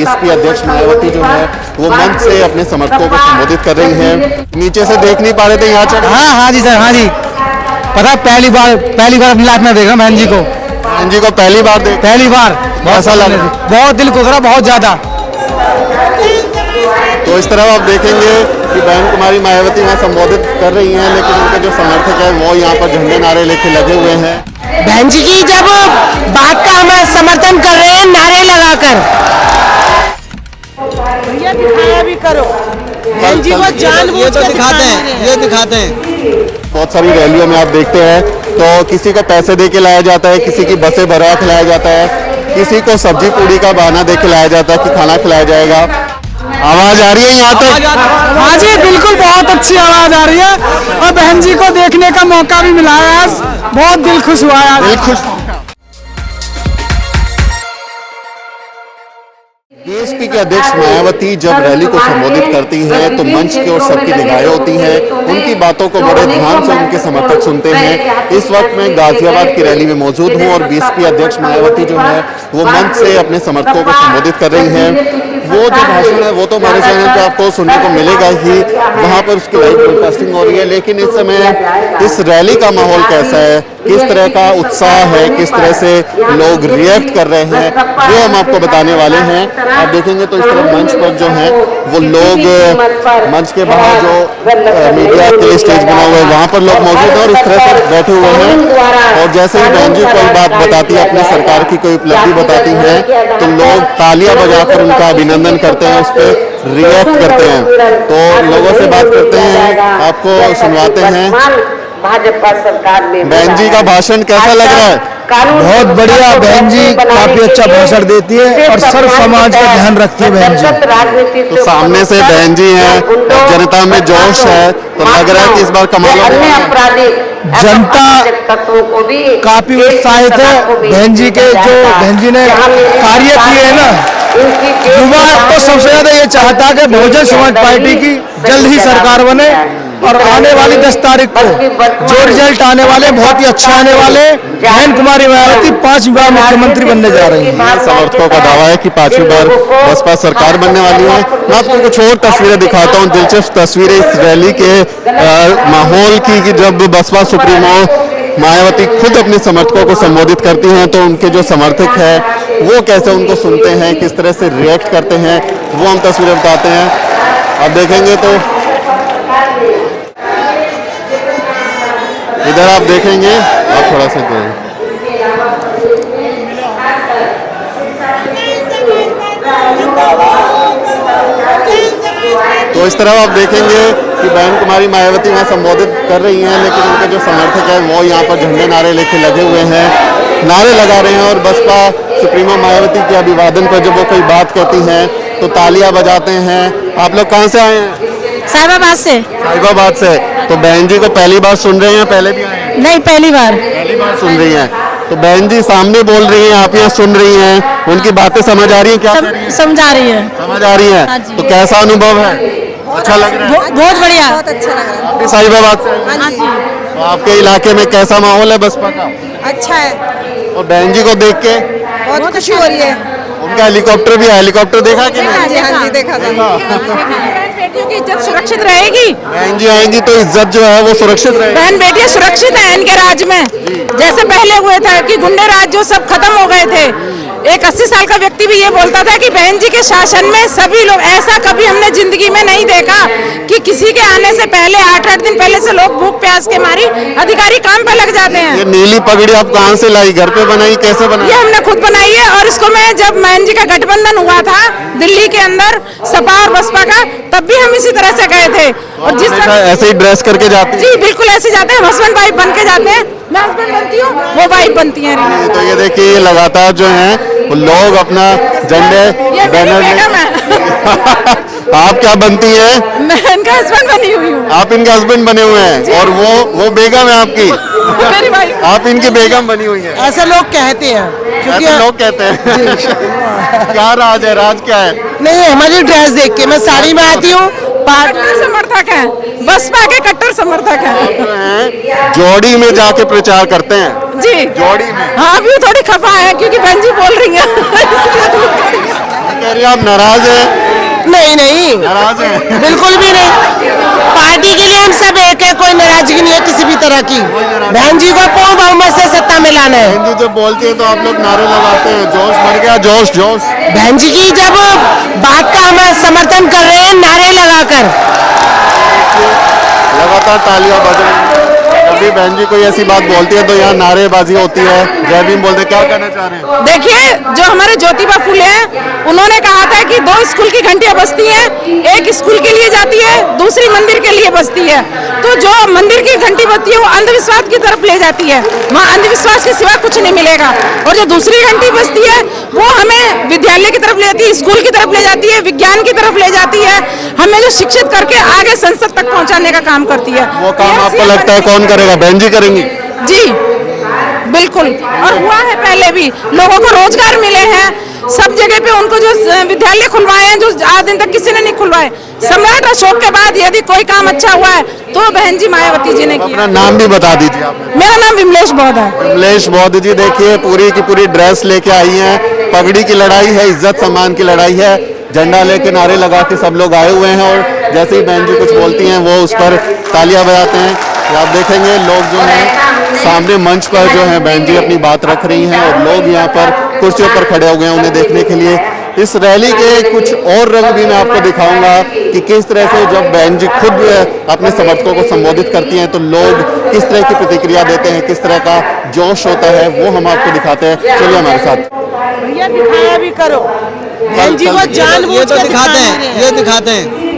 BSP अध्यक्ष मायावती जो है वो मंच से अपने समर्थकों को संबोधित कर रही हैं। नीचे से देख नहीं पा रहे थे, यहाँ चढ़। हाँ जी सर, हाँ जी। पता पहली बार अपनी लाइफ में देखा बहन जी को। बहन जी को पहली बार ऐसा लग रहा, बहुत दिल खुश रहा, बहुत ज्यादा। तो इस तरह आप देखेंगे कि बहन कुमारी मायावती यहाँ संबोधित कर रही हैं, लेकिन उनके जो समर्थक हैं वो यहाँ पर झंडे नारे लेके लगे हुए हैं। बहन जी की जब बात का हम समर्थन कर रहे हैं नारे लगाकर। भैया दिखाया भी करो, बहन जी को जानबूझकर दिखाते हैं। बहुत सारी रैलियों में आप देखते हैं तो किसी को पैसे दे के लाया जाता है, किसी की बसें भरवा खिलाया जाता है, किसी को सब्जी पूड़ी का बहाना दे के लाया जाता है कि खाना खिलाया जाएगा। आवाज आ रही है यहाँ तक? हाँ जी बिल्कुल, बहुत अच्छी आवाज आ रही है और बहन जी को देखने का मौका भी मिला है आज, बहुत दिल खुश हुआ है। दिल खुश। बीएसपी के अध्यक्ष मायावती जब रैली को संबोधित करती हैं तो मंच की ओर सबकी निगाहें होती हैं, उनकी बातों को बड़े ध्यान से उनके समर्थक सुनते हैं। इस वक्त मैं गाजियाबाद की रैली में मौजूद हूं और बीएसपी अध्यक्ष मायावती जो है वो मंच से अपने समर्थकों को संबोधित कर रही हैं। वो जो भाषण है वो तो हमारे चैनल पे आपको सुनने को मिलेगा ही, वहाँ पर उसकी लाइव ब्रॉडकास्टिंग हो रही है, लेकिन इस समय इस रैली का माहौल कैसा है, किस तरह का उत्साह है, किस तरह से लोग रिएक्ट कर रहे हैं, वो हम आपको बताने वाले हैं। आप देखेंगे तो इस तरह मंच पर जो है वो लोग, मंच के बाहर जो मीडिया के लिए स्टेज बना हुआ है वहाँ पर लोग मौजूद हैं और इस तरह से बैठे हुए हैं। और जैसे ही बहन जी कोई बात बताती है, अपनी सरकार की कोई उपलब्धि बताती है, तो लोग तालियां बजाकर उनका अभिनंदन करते हैं, उस पर रिएक्ट करते हैं। तो लोगों से बात करते हैं, आपको सुनवाते हैं। भाजपा सरकार में बहन जी का भाषण कैसा लग रहा है? बहुत बढ़िया, बहन जी काफी अच्छा भाषण देती है और सर्व समाज का ध्यान रखती है बहन जी। तो सामने से बहन जी हैं, जनता में जोश है, तो लग रहा है कि इस बार कमाल होगा। जनता काफी उत्साहित है। बहन जी के जो बहन जी ने कार्य किए हैं ना, युवा तो सबसे ज्यादा ये चाहता है कि बहुजन समाज पार्टी की जल्द ही सरकार बने और आने वाली 10 तारीख को जो रिजल्ट आने वाले बहुत ही अच्छा आने वाले। बहन कुमारी मायावती 5वीं बार मुख्यमंत्री बनने जा रही है। समर्थकों का दावा है कि 5वीं बार बसपा सरकार बनने वाली है। मैं आपको कुछ और तस्वीरें दिखाता हूँ, दिलचस्प तस्वीरें इस रैली के माहौल की, कि जब बसपा सुप्रीमो मायावती खुद अपने समर्थकों को संबोधित करती हैं तो उनके जो समर्थक हैं वो कैसे उनको सुनते हैं, किस तरह से रिएक्ट करते हैं, वो हम तस्वीरें बताते हैं। आप देखेंगे तो इधर आप देखेंगे, आप थोड़ा सा देखें, तो इस तरह आप देखेंगे कि बहन कुमारी मायावती यहाँ संबोधित कर रही हैं, लेकिन उनके जो समर्थक हैं वो यहाँ पर झंडे नारे लेके लगे हुए हैं, नारे लगा रहे हैं। और बसपा सुप्रीमो मायावती के अभिवादन पर जब वो कोई बात कहती हैं तो तालियां बजाते हैं। आप लोग कहाँ से आए हैं? साहिबाबाद से। साहिबाबाद से। तो बहन जी को पहली बार सुन रहे हैं, पहले भी आए हैं? नहीं, पहली बार सुन रही हैं। तो बहन जी सामने बोल रही हैं, आप यहाँ सुन रही हैं, उनकी बातें समझ आ रही है? क्या समझा रही है? समझ आ रही है। तो कैसा अनुभव है? अच्छा लग रहा है? बहुत बढ़िया, बहुत अच्छा लग रहा है। साहिबाबाद से? हाँ जी। तो आपके इलाके में कैसा माहौल है बसपा का? अच्छा है, और बहन जी को देख के बहुत खुशी हो रही है। उनका हेलीकॉप्टर भी है, हेलीकॉप्टर देखा कि नहीं? हाँ जी देखा था। बेटियों की इज्जत सुरक्षित रहेगी। बहन जी आएंगी तो इज्जत जो है वो सुरक्षित रहेगी। बहन बेटियां सुरक्षित है इनके राज में, जैसे पहले हुए थे कि गुंडे राज जो सब खत्म हो गए थे। एक 80 साल का व्यक्ति भी ये बोलता था कि बहन जी के शासन में सभी लोग, ऐसा कभी हमने जिंदगी में नहीं देखा कि किसी के आने से पहले 8-8 दिन पहले से लोग भूख प्यास के मारी अधिकारी काम पे लग जाते हैं। ये नीली पगड़ी आप कहाँ से लाई, घर पे बनाई, कैसे बनाई? ये हमने खुद बनाई है और इसको मैं जब बहन जी का गठबंधन हुआ था दिल्ली के अंदर सपा और बसपा का, तब भी हम इसी तरह से गए थे। और जिस तरह ऐसे ही ड्रेस करके जाते हैं? जी बिल्कुल ऐसे जाते हैं, हस्बैंड वाइफ बन के जाते हैं। मैं हस्बैंड बनती हूँ, वो वाइफ बनती है। तो ये देखिए, ये लगातार जो है वो लोग अपना झंडे बैनर आप क्या बनती है? मैं इनका हस्बैंड बनी हुई हूँ। आप इनके हस्बैंड बने हुए हैं और वो बेगम है आपकी? मेरी वाइफ। आप इनकी बेगम बनी हुई है? ऐसे लोग कहते हैं, क्योंकि ऐसे लोग कहते हैं। क्या राज है, राज क्या है? नहीं, हमारी ड्रेस देख के मैं साड़ी में आती हूँ। कट्टर समर्थक है, बसपा के कट्टर समर्थक है। जोड़ी में जाके प्रचार करते हैं? जी जोड़ी में। हाँ, अभी थोड़ी खफा है क्योंकि बहन जी बोल रही है। कह रही हैं आप नाराज हैं? नहीं नहीं, नाराज हैं? बिल्कुल भी नहीं। पार्टी के लिए हम सब एक है, कोई नाराजगी नहीं है किसी भी तरह की। बहन जी को पूर्ण बहुमत से सत्ता में लाना है। बहन जी जब बोलती है तो आप लोग नारे लगाते हैं, जोश बढ़ गया, जोश जोश। बहन जी की जब बात का हम समर्थन कर रहे हैं नारे लगाकर। लगातार तालियां बज रही हैं। जब भी बहन जी कोई ऐसी बात बोलती है तो यहाँ नारेबाजी होती है, जय भीम बोलते हैं। क्या कहना चाह रहे हैं? देखिए, जो हमारे ज्योतिबा फुले हैं, उन्होंने कहा था कि 2 स्कूल की घंटियां बजती हैं, एक स्कूल के लिए जाती है, दूसरी मंदिर के लिए बजती है। तो जो मंदिर की घंटी बजती है वो अंधविश्वास की तरफ ले जाती है, वहाँ अंधविश्वास के सिवा कुछ नहीं मिलेगा। और जो दूसरी घंटी बजती है वो हमें विद्यालय की तरफ ले जाती है, स्कूल की तरफ ले जाती है, विज्ञान की तरफ ले जाती है, हमें जो शिक्षित करके आगे संसद तक पहुँचाने का काम करती है। वो काम आपको लगता है कौन करेगा? बहन जी करेंगी? जी बिल्कुल, और हुआ है पहले भी, लोगों को रोजगार मिले हैं सब जगह पे। उनको जो विद्यालय खुलवाए हैं जो आज दिन तक किसी ने नहीं खुलवाए। सम्राट अशोक के बाद यदि कोई काम अच्छा हुआ है तो बहन जी मायावती जी ने किया। अपना नाम भी बता दीजिए आप। मेरा नाम विमलेश बौद्ध है। विमलेश बौद्ध जी, देखिए पूरी की पूरी ड्रेस लेके आई हैं, पगड़ी की लड़ाई है, इज्जत सम्मान की लड़ाई है, झंडा लेके नारे लगा के सब लोग आए हुए हैं। और जैसे ही बहन जी कुछ बोलती हैं वो उस पर तालियां बजाते हैं। आप देखेंगे लोग जो हैं सामने मंच पर जो है बहन जी अपनी बात रख रही हैं और लोग यहाँ पर कुर्सियों पर खड़े हो गए हैं उन्हें देखने के लिए। इस रैली के कुछ और रंग भी मैं आपको दिखाऊंगा कि किस तरह से जब बहन जी खुद अपने समर्थकों को संबोधित करती हैं तो लोग किस तरह की प्रतिक्रिया देते हैं, किस तरह का जोश होता है, वो हम आपको दिखाते हैं। चलिए हमारे साथ। भैया दिखाया भी करो, बहन जी को जानबूझ के दिखाते हैं, ये दिखाते हैं।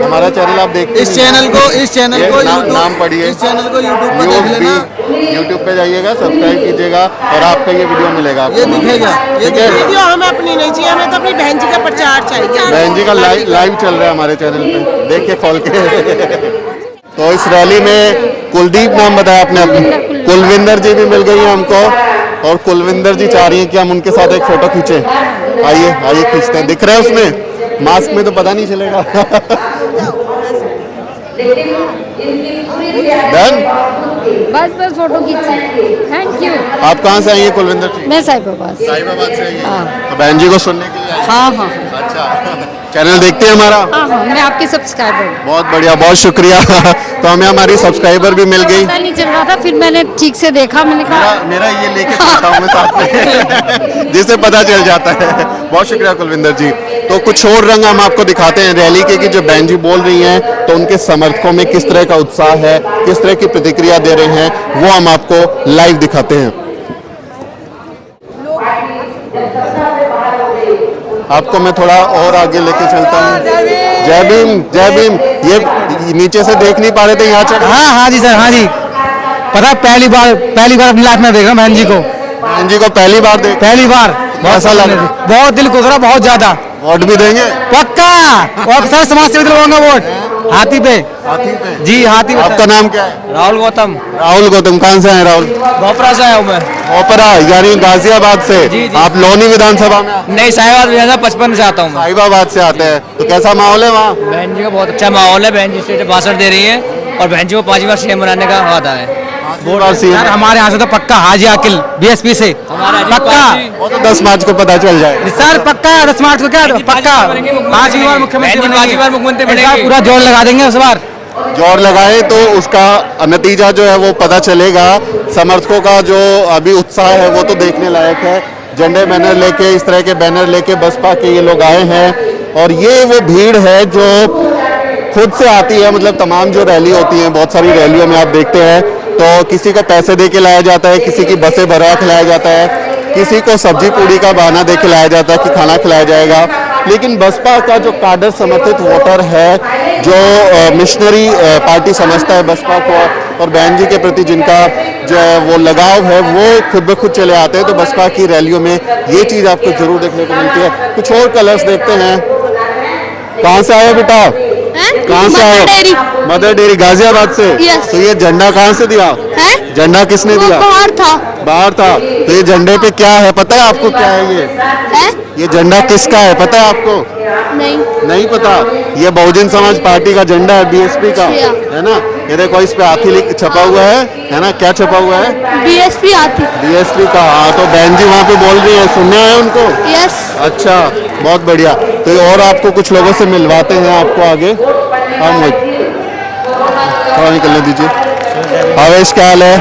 हमारा चैनल आप देखते हैं? इस चैनल को नाम पढ़िए, इस चैनल को यूट्यूब पे देख लेना। यूट्यूब पे जाइएगा, सब्सक्राइब कीजिएगा और आपका ये वीडियो मिलेगा आपको। ये दिखेगा, ये ठीक है? वीडियो हमें अपनी नहीं चाहिए, हमें तो अपनी बहन जी का प्रचार चाहिए। बहन जी का लाइव चल रहा है हमारे चैनल पे, देखिए खोल के। तो इस रैली में कुलदीप नाम बताया आपने अपने, कुलविंदर जी भी मिल गई हैं हमको और कुलविंदर जी चाह रही हैं कि हम उनके साथ एक फोटो खींचे। आइए आइए खींचते हैं। दिख रहा है उसमें? मास्क में तो पता नहीं चलेगा। डन? बस फोटो खींची। Thank you. आप कहाँ से आई हैं कुलविंदर जी? मैं साहिबाबाद से। साहिबाबाद से आई हैं। हाँ। तो बहन जी को सुनने के लिए आई हैं? हाँ। अच्छा, चैनल देखते हैं हमारा? हाँ, मैं आपकी सब्सक्राइबर हूँ। बहुत बढ़िया, बहुत शुक्रिया। तो हमें हमारी सब्सक्राइबर भी मिल गई। पता नहीं चल रहा था, फिर मैंने ठीक से देखा, मैंने कहा मेरा ये लेके चलता हूँ मैं साथ में, जिससे पता चल जाता है। बहुत शुक्रिया कुलविंदर जी। तो कुछ और रंग हम आपको दिखाते हैं रैली के कि जो बहन जी बोल रही हैं तो उनके समर्थकों में किस तरह का उत्साह है, किस तरह की प्रतिक्रिया दे रहे हैं, वो हम आपको लाइव दिखाते हैं। आपको मैं थोड़ा और आगे लेके चलता हूँ। जय भीम, जय भीम। ये नीचे से देख नहीं पा रहे थे, यहाँ चढ़। हाँ जी सर, हाँ जी। पता है पहली बार अपनी लाइफ में देखा बहन जी को। बहन जी को पहली बार देख, पहली बार ऐसा लग रहा है? बहुत दिल खुश रहा, बहुत ज्यादा। वोट भी देंगे? पक्का। और सर समाज सेवी दिलवाऊंगा वोट हाथी पे। हाथी पे? जी हाथी पे। आपका नाम क्या है? राहुल गौतम। राहुल गौतम। कहाँ से हैं राहुल? भोपरा से आया हूँ मैं। भोपरा यानी गाजियाबाद से? जी, जी। आप लोनी विधानसभा में? नहीं, साहिबाबाद 55 से आता हूँ मैं। साहिबाबाद से आते हैं। तो कैसा माहौल है वहाँ? बहन जी का बहुत अच्छा माहौल है। बहन जी स्टेज पे भाषण दे रही है और बहन जी को 5 बार सीएम बनाने का वादा है। सर हमारे यहाँ से तो पक्का हाजी अकिल बीएसपी से पक्का। वो तो 10 मार्च को पता चल जाए सर पक्का 10 मार्च को क्या पक्का 5 बार मुख्यमंत्री बनेंगे। पूरा जोर लगा देंगे इस बार। जोर लगाए तो उसका नतीजा जो है वो पता चलेगा। समर्थकों का जो अभी उत्साह है वो तो देखने लायक है। झंडे बैनर लेके, इस तरह के बैनर लेके बसपा के ये लोग आए हैं और ये वो भीड़ है जो खुद से आती है। मतलब तमाम जो रैली होती हैं, बहुत सारी रैलियों में आप देखते हैं तो किसी को पैसे दे के लाया जाता है, किसी की बसें भरा खिलाया जाता है, किसी को सब्जी पूड़ी का बहाना दे के लाया जाता है कि खाना खिलाया जाएगा। लेकिन बसपा का जो काडर समर्थित वोटर है, जो मिशनरी पार्टी समझता है बसपा को और बहन जी के प्रति जिनका जो है वो लगाव है, वो खुद ब खुद चले आते हैं। तो बसपा की रैलियों में ये चीज़ आपको जरूर देखने को मिलती है। कुछ और कलर्स देखते हैं। कहाँ से आए बेटा? कहाँ से आए? मदर डेयरी गाजियाबाद से। तो ये झंडा कहाँ से दिया? झंडा किसने दिया? बाहर था। तो ये झंडे पे क्या है पता है आपको? क्या है ये झंडा किसका है पता है आपको? नहीं पता। ये बहुजन समाज पार्टी का झंडा है, बीएसपी का, है ना। ये देखो इस पे हाथी छपा हुआ है ना। क्या छपा हुआ है? बीएसपी हाथी। बीएसपी का। हाँ, तो बहन जी वहाँ पे बोल रही है, सुनने आए उनको? यस। अच्छा, बहुत बढ़िया। तो और आपको कुछ लोगों से मिलवाते हैं आपको आगे। हाँ मोहित, थोड़ा निकलने दीजिए। आवेश क्या हाल है?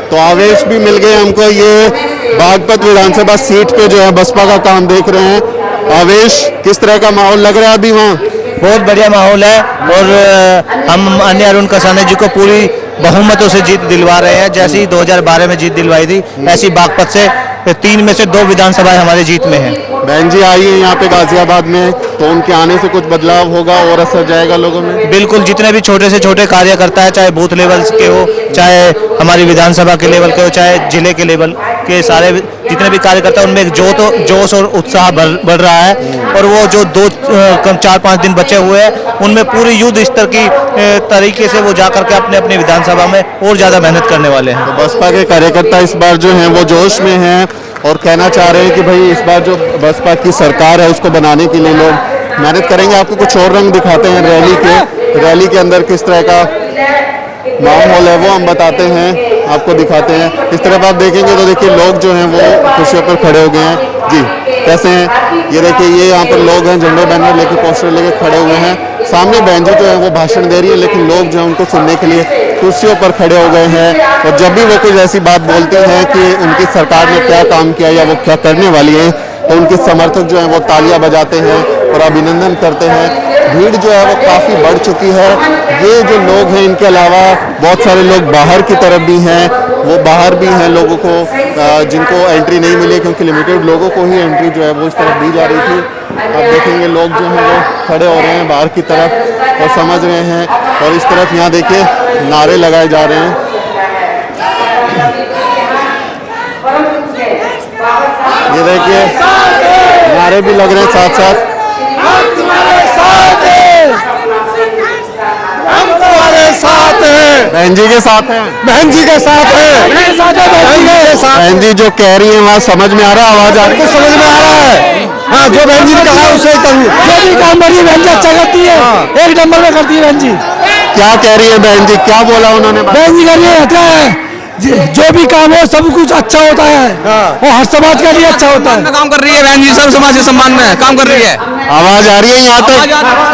तो आवेश भी मिल गए हमको। ये बागपत विधानसभा सीट पे जो है बसपा का काम देख रहे हैं। आवेश, किस तरह का माहौल लग रहा है अभी वहाँ? बहुत बढ़िया माहौल है और हम माननीय अरुण कसाने जी को पूरी बहुमतों से जीत दिलवा रहे हैं। जैसे ही 2012 में जीत दिलवाई थी, ऐसी बागपत से 3 में से 2 विधानसभाएं हमारे जीत में हैं। बहन जी आई है यहाँ पे गाजियाबाद में, तो उनके आने से कुछ बदलाव होगा और असर जाएगा लोगों में? बिल्कुल, जितने भी छोटे से छोटे कार्यकर्ता है, चाहे बूथ लेवल के हो, चाहे हमारी विधानसभा के लेवल के हो, चाहे जिले के लेवल के, सारे जितने भी कार्यकर्ता, उनमें एक जोश और उत्साह बढ़ रहा है। और वो जो 4-5 दिन बचे हुए हैं, उनमें पूरी युद्ध स्तर की तरीके से वो जा करके अपने अपनी विधानसभा में और ज्यादा मेहनत करने वाले हैं। तो बसपा के कार्यकर्ता इस बार जो हैं वो जोश में हैं और कहना चाह रहे हैं कि भाई इस बार जो बसपा की सरकार है उसको बनाने के लिए लोग मेहनत करेंगे। आपको कुछ और रंग दिखाते हैं रैली के अंदर किस तरह का माहौल है वो हम बताते हैं, आपको दिखाते हैं। इस तरफ आप देखेंगे तो देखिए लोग जो हैं वो कुर्सियों पर खड़े हो गए हैं। जी कैसे हैं? ये देखिए, ये यहाँ पर लोग हैं, झंडे बैनर लेके, पोस्टर लेके खड़े हुए हैं। सामने बहन जी जो है वो भाषण दे रही है, लेकिन लोग जो है उनको सुनने के लिए कुर्सियों पर खड़े हो गए हैं। और जब भी वो कुछ ऐसी बात बोलते हैं कि उनकी सरकार ने क्या काम किया या वो क्या करने वाली है, तो उनके समर्थक जो हैं वो तालियां बजाते हैं और अभिनंदन करते हैं। भीड़ जो है वो काफ़ी बढ़ चुकी है। ये जो लोग हैं, इनके अलावा बहुत सारे लोग बाहर की तरफ भी हैं, वो बाहर भी हैं लोगों को जिनको एंट्री नहीं मिली, क्योंकि लिमिटेड लोगों को ही एंट्री जो है वो इस तरफ दी जा रही थी। आप देखेंगे लोग जो हैं वो खड़े हो रहे हैं बाहर की तरफ और समझ रहे हैं। और इस तरफ यहाँ देखिए नारे लगाए जा रहे हैं। ये देखिए नारे भी लग रहे हैं साथ साथ। बहन जी के साथ हैं, बहन जी के साथ है, बहन जी जो कह रही है वहाँ समझ में आ रहा है? आवाज आ रही है? समझ में आ रहा है। हाँ, जो बहन जी ने कहा उसे ही करूँ। जो भी काम बड़ी बहन जी अच्छा करती है, 1 नंबर में करती है बहन जी। क्या कह रही है बहन जी? क्या बोला उन्होंने? बहन जी का ये होता है, जो भी काम हो सब कुछ अच्छा होता है और हर समाज के लिए अच्छा होता है। काम कर रही है बहन जी, सब समाज के सम्मान में काम कर रही है। आवाज आ रही है यहाँ तक?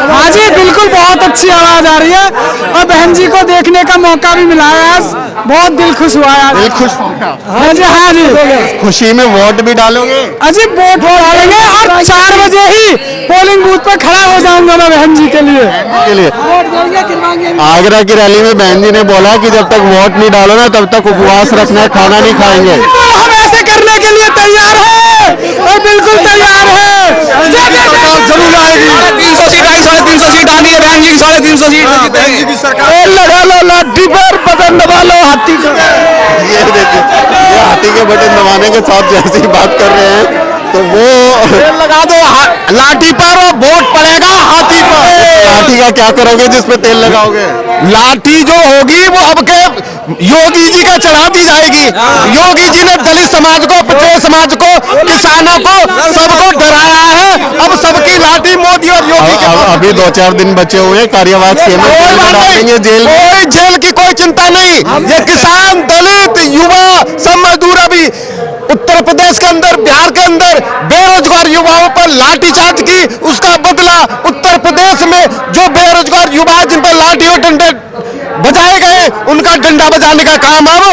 हाँ जी, बिल्कुल बहुत अच्छी आवाज आ रही है और बहन जी को देखने का मौका भी मिला है आज। बहुत दिल खुश हुआ है। दिल खुश हो गया। हाँ जी, हाँ जी। खुशी में वोट भी डालोगे? अजी वोट डालेंगे और 4 बजे ही पोलिंग बूथ पर खड़ा हो जाऊंगा मैं बहन जी के लिए। वोट देंगे, गिरवाएंगे। आगरा की रैली में बहन जी ने बोला कि जब तक वोट नहीं डालो ना तब तक उपवास रखना है, खाना नहीं खाएंगे। हम ऐसे करने के लिए तैयार हैं और बिल्कुल तैयार हैं। जरूर आएगी। 300 सीट आई, 350 सीट आनी है बहन जी की, 350 सीट बहन जी की सरकार। लगा लो लाठी पर बटन दबा लो हाथी का। ये देखिए, ये हाथी के बटन दबाने के साथ जैसी बात कर रहे हैं तो वो लगा दो लाठी पर और वोट पड़ेगा हाथी पर। लाठी का क्या करोगे जिसपे तेल लगाओगे? लाठी जो होगी वो अब के योगी जी का चढ़ा दी जाएगी। योगी जी ने दलित समाज को, पिछड़े समाज को, किसानों को, सबको डराया है। अब सबकी लाठी मोदी और योगी के पास। अभी 2-4 दिन बचे हुए, कार्यवाहक डालेंगे जेल में। कोई जेल की कोई चिंता नहीं। ये किसान, दलित, युवा, सब मजदूर अभी उत्तर प्रदेश के अंदर, बिहार के अंदर बेरोजगार युवाओं पर लाठीचार्ज की, उसका बदला उत्तर प्रदेश में जो बेरोजगार युवा जिन पर लाठी और डंडे बजाए गए, उनका डंडा बजाने का काम अब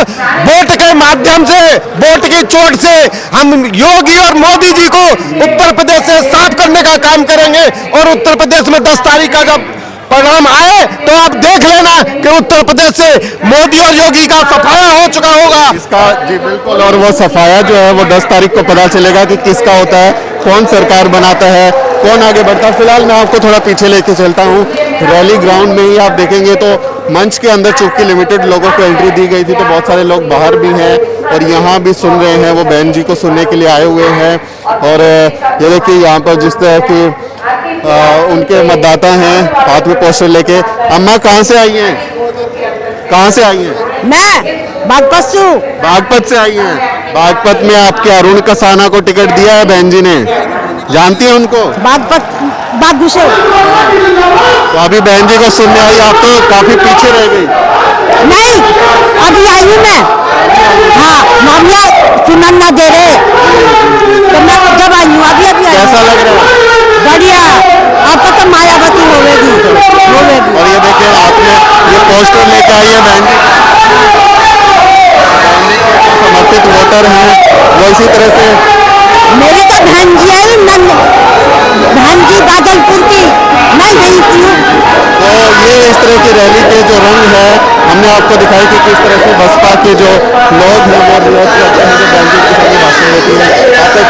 वोट के माध्यम से, वोट की चोट से हम योगी और मोदी जी को उत्तर प्रदेश से साफ करने का काम करेंगे। और उत्तर प्रदेश में 10 तारीख का जब परिणाम आए तो आप देख लेना कि उत्तर प्रदेश से मोदी और योगी का सफाया हो चुका होगा। इसका जी बिल्कुल, और वो सफाया जो है वो 10 तारीख को पता चलेगा कि किसका होता है, कौन सरकार बनाता है, कौन आगे बढ़ता है। फिलहाल मैं आपको थोड़ा पीछे लेके चलता हूँ। रैली ग्राउंड में ही आप देखेंगे तो मंच के अंदर चूंकि लिमिटेड लोगों को एंट्री दी गई थी तो बहुत सारे लोग बाहर भी हैं और यहाँ भी सुन रहे हैं, वो बहन जी को सुनने के लिए आए हुए हैं। और ये देखिए यहाँ पर जिस तरह की उनके मतदाता हैं हाथ में पोस्टर लेके। अम्मा कहाँ से आई हैं? कहाँ से आई हैं? मैं बागपत से आई हैं। बागपत में आपके अरुण कसाना को टिकट दिया है बहन जी ने, जानती हैं उनको? बागुशे। तो अभी बहन जी को सुनने आई, आप तो काफी पीछे रह गई। नहीं, अभी आई हूँ मैं। हाँ, मामला सुनन ना दे रहे, तो मैं जब आई हूँ अभी अभी आई कैसा हूँ। लग रहा है? बढ़िया, आपको तो मायावती होगी। और ये देखिए आपने ये पोस्टर लेके आई है बहन जी के समर्थित वोटर हैं वो इसी तरह से मेरी तो बहन जी आई, बहन जी बादलपुर की, मैं यहीं की हूँ। तो ये इस तरह की रैली के जो रंग है हमने आपको दिखाई कि किस तरह से बसपा के जो लोग हैं वो विरोध करते हैं जो बहन जी के सामने भाषण देती है। आप एक